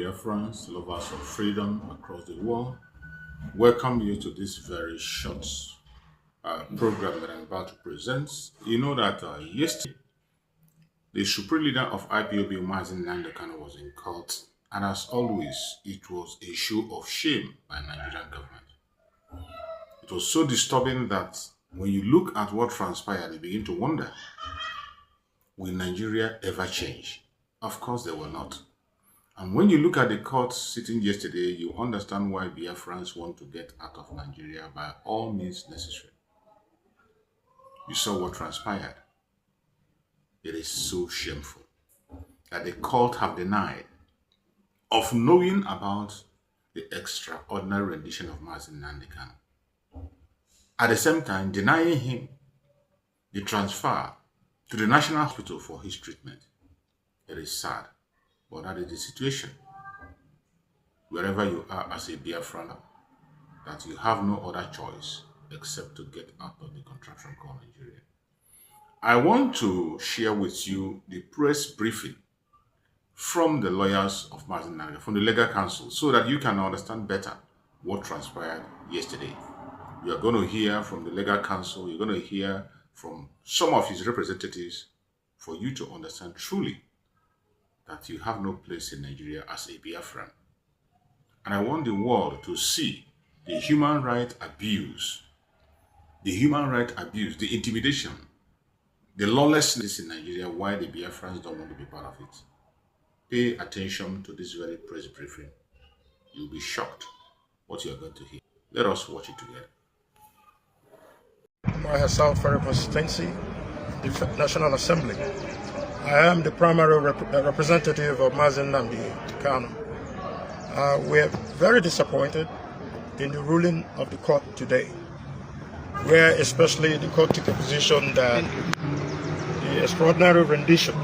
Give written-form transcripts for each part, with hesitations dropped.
Biafrans, lovers of freedom across the world, welcome you to this very short program that I'm about to present. You know that yesterday, the Supreme Leader of IPOB, Mazi Nnamdi Kanu, was in court, and as always, it was a show of shame by the Nigerian government. It was so disturbing that when you look at what transpired, you begin to wonder, will Nigeria ever change? Of course, they will not. And when you look at the court sitting yesterday, you understand why Biafrans want to get out of Nigeria by all means necessary. You saw what transpired. It is so shameful that the court have denied of knowing about the extraordinary rendition of Mazi Nnamdi Kanu. At the same time, denying him the transfer to the National Hospital for his treatment. It is sad, but that is the situation. Wherever you are as a Biafran, that you have no other choice except to get out of the contraption called Nigeria. I want to share with you the press briefing from the lawyers of Mazi Nnamdi, from the legal counsel, so that you can understand better what transpired yesterday. You are going to hear from the legal counsel, you're going to hear from some of his representatives for you to understand truly that you have no place in Nigeria as a Biafran. And I want the world to see the human right abuse, the intimidation, the lawlessness in Nigeria, why the Biafrans don't want to be part of it. Pay attention to this very press briefing. You'll be shocked what you are going to hear. Let us watch it together. South Ferry Constituency, the National Assembly. I am the primary representative of Mazi Nnamdi Kanu. We are very disappointed in the ruling of the court today, where especially the court took a position that the extraordinary rendition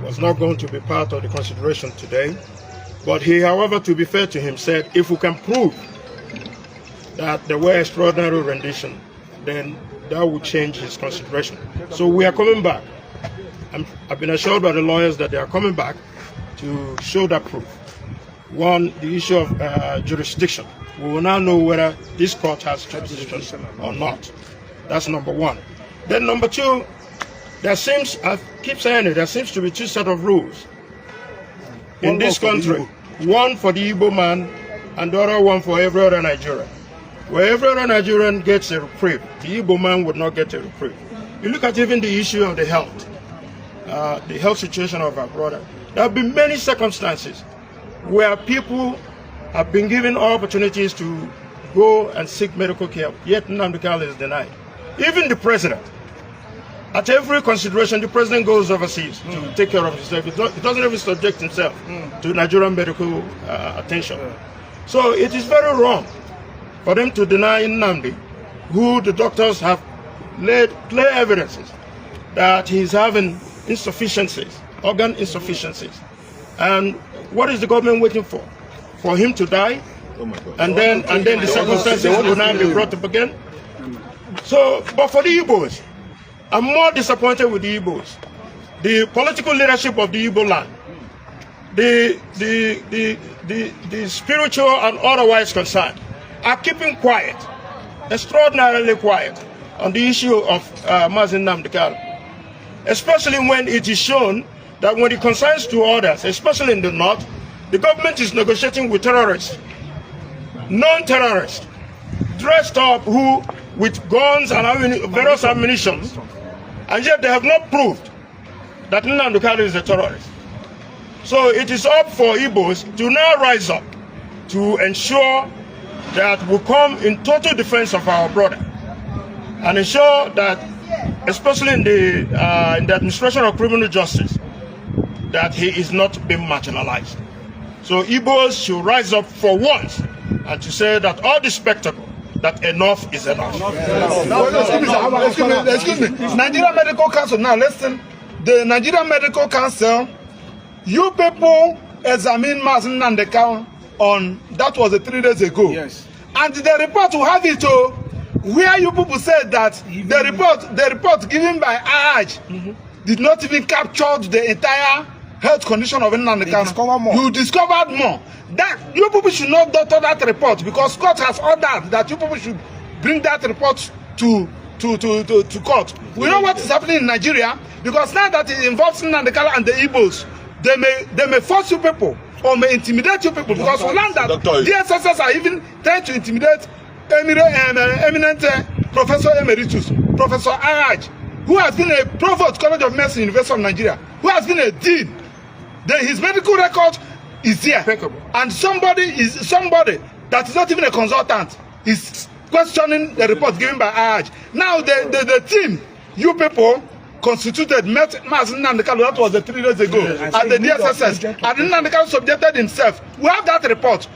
was not going to be part of the consideration today. But he, however, to be fair to him, said if we can prove that there were extraordinary rendition, then that would change his consideration. So we are coming back. I've been assured by the lawyers that they are coming back to show that proof. One, the issue of jurisdiction. We will now know whether this court has jurisdiction or not. That's number one. Then number two, there seems, I keep saying it, there seems to be two sets of rules in this country. One for the Igbo man and the other one for every other Nigerian. Where every other Nigerian gets a reprieve, the Igbo man would not get a reprieve. You look at even the issue of the health situation of our brother. There have been many circumstances where people have been given opportunities to go and seek medical care, yet Nnamdi Kanu is denied. Even the president, at every consideration, the president goes overseas to take care of himself. He doesn't even subject himself to Nigerian medical attention. So it is very wrong for them to deny Nnamdi, who the doctors have laid clear evidences that he's having insufficiencies, organ insufficiencies. And what is the government waiting for? For him to die? Oh my God. And then the circumstances will now be brought up again? So, but for the Igbos, I'm more disappointed with the Igbos. The political leadership of the Igbo land, the spiritual and otherwise concerned, are keeping quiet, extraordinarily quiet, on the issue of Mazi Nnamdi Kanu. Especially when it is shown that when it concerns to others, especially in the north, the government is negotiating with terrorists, non-terrorists, dressed up with guns and various ammunition, and yet they have not proved that Nnamdi Kanu is a terrorist. So it is up for Igbos to now rise up to ensure that we come in total defense of our brother and ensure that, especially in the administration of criminal justice, that he is not being marginalized. So Igbos should rise up for once and to say that all the spectacle, that enough is enough. Excuse me. Nigerian Medical Council, now listen. The Nigerian Medical Council, you people examine Mazi Nnamdi Kanu on, that was 3 days ago. Yes. And the report will have it where you people said that the report given by AJ did not even capture the entire health condition of Nnamdi Kanu, you discovered more. That you people should not doctor that report, because court has ordered that you people should bring that report to court. We know what is happening in Nigeria, because now that it involves Nnamdi Kanu and the Igbos, they may force you people or may intimidate you people, because we learned that DSSS are even trying to intimidate eminent Professor Emeritus, Professor Araj, who has been a provost, College of Medicine, University of Nigeria, who has been a dean. His medical record is there, and somebody that is not even a consultant is questioning the report given by Araj. Now the team, you people constituted, met Mazi Nnamdi Kanu, that was 3 days ago, at the DSSS, and Nnamdi Kanu subjected himself. We have that report.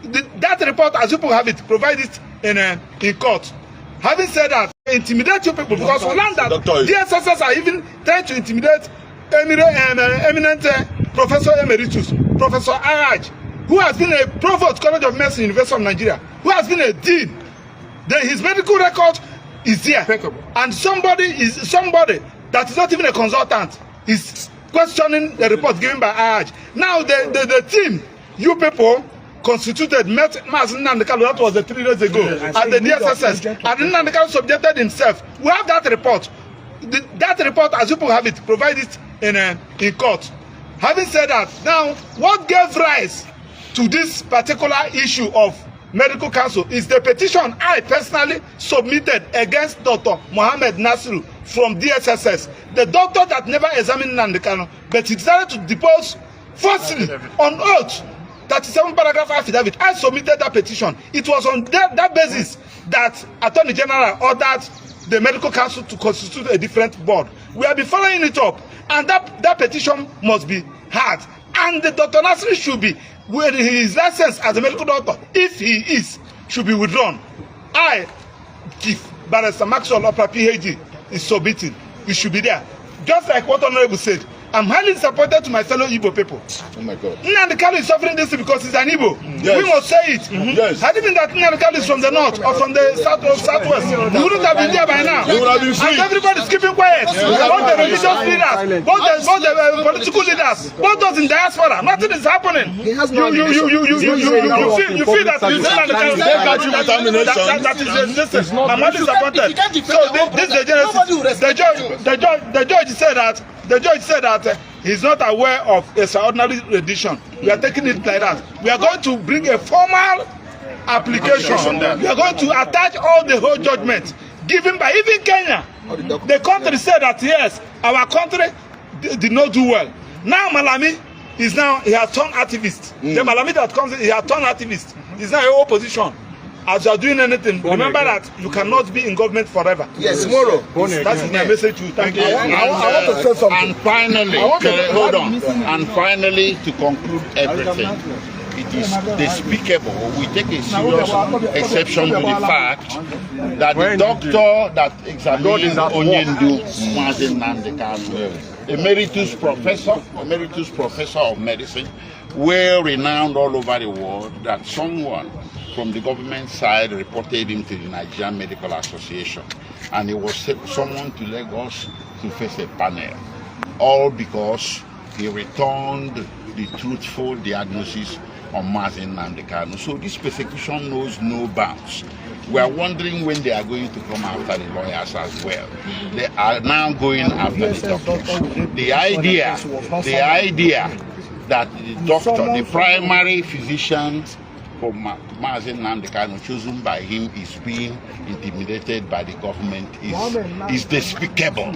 That report, as you people have it, provide it in court. Having said that, intimidate you people, because we learned that DSSS are even trying to intimidate eminent Professor Emeritus, Professor Araj, who has been a provost, College of Medicine, University of Nigeria, who has been a dean. His medical record is there, and somebody that is not even a consultant is questioning the report given by Araj. Now the team, you people constituted, met Mazi Nnamdi Kanu, that was 3 days ago, at the DSSS, and Nnamdi Kanu subjected himself. We have that report. That report, as you people have it, provide it in court. Having said that, now what gave rise to this particular issue of medical council is the petition I personally submitted against Dr. Mohammed Nasiru from DSSS, the doctor that never examined Nnamdi Kanu, but he decided to depose falsely on oath. 37 paragraph affidavit. I submitted that petition. It was on that basis that Attorney General ordered the medical council to constitute a different board. We have been following it up, and that petition must be heard. And the Dr. Nasiru should be, with his license as a medical doctor, if he is, should be withdrawn. I, Chief Barrister Maxwell Opera PhD, is submitting. He should be there. Just like what Honorable said, I'm highly disappointed to my fellow Igbo people. Oh my God. Nnamdi Kanu is suffering this because he's an Igbo. Yes. We must say it. Yes. Had it been that Nnamdi Kanu is from the north or from the southwest, he wouldn't have been there by now. He would have been free. And everybody's keeping quiet. Both the religious leaders, both the political leaders, both those in diaspora, nothing is happening. You feel that it's Nnamdi Kanu that is this. I'm highly disappointed. So this is the genesis. The judge said that he's not aware of a extraordinary rendition. We are taking it like that. We are going to bring a formal application. We are going to attach all the whole judgment given by even Kenya. The country said that yes, our country did not do well. Now Malami is he has turned activist. The Malami that comes in, he has turned activist. He's now in opposition. As you are doing anything, remember that you cannot be in government forever. Yes, tomorrow. That is my message to you. Thank you. I want to say something. And finally, hold on. And finally, to conclude everything, it is despicable. We take a serious exception to the fact that the doctor that examined Onyendu, Mazi Nnamdi Kanu, emeritus professor of medicine, well renowned all over the world, that someone from the government side reported him to the Nigerian Medical Association, and he was summoned to Lagos to face a panel, all because he returned the truthful diagnosis on Mazi Nnamdi Kanu. So this persecution knows no bounds. We are wondering when they are going to come after the lawyers as well. They are now going after the doctors. The idea that the doctor, the primary physician for Mazi Nnamdi Kanu, chosen by him, is being intimidated by the government is despicable.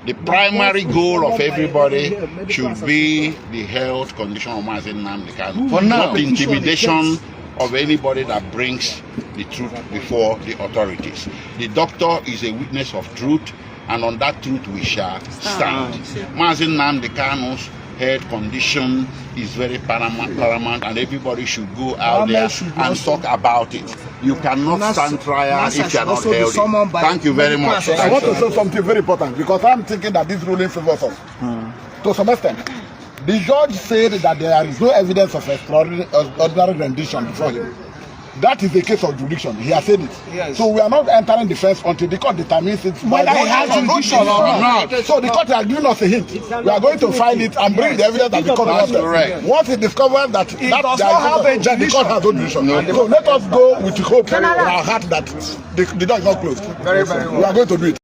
The primary goal of everybody should be the health condition of Mazi Nnamdi Kanu, not the intimidation of anybody that brings the truth before the authorities. The doctor is a witness of truth, and on that truth we shall stand. Mazi Nnamdi Kanu's health condition is very paramount, and everybody should go out there and talk about it. You cannot stand trial if you are not healthy. Thank you very much. I want to say something very important, because I'm thinking that this ruling favors us. To some extent, the judge said that there is no evidence of extraordinary rendition before him. that is a case of jurisdiction. He has said it. Yes. So we are not entering defense until the court determines it. Whether he has jurisdiction or not. So the court has given us a hint. We are going to file it and bring the evidence that the court has. Correct. Once it discovers that It does not have a that the court has no jurisdiction. So let us go with hope in our heart that the door is not closed. Very, very well. We are going to do it.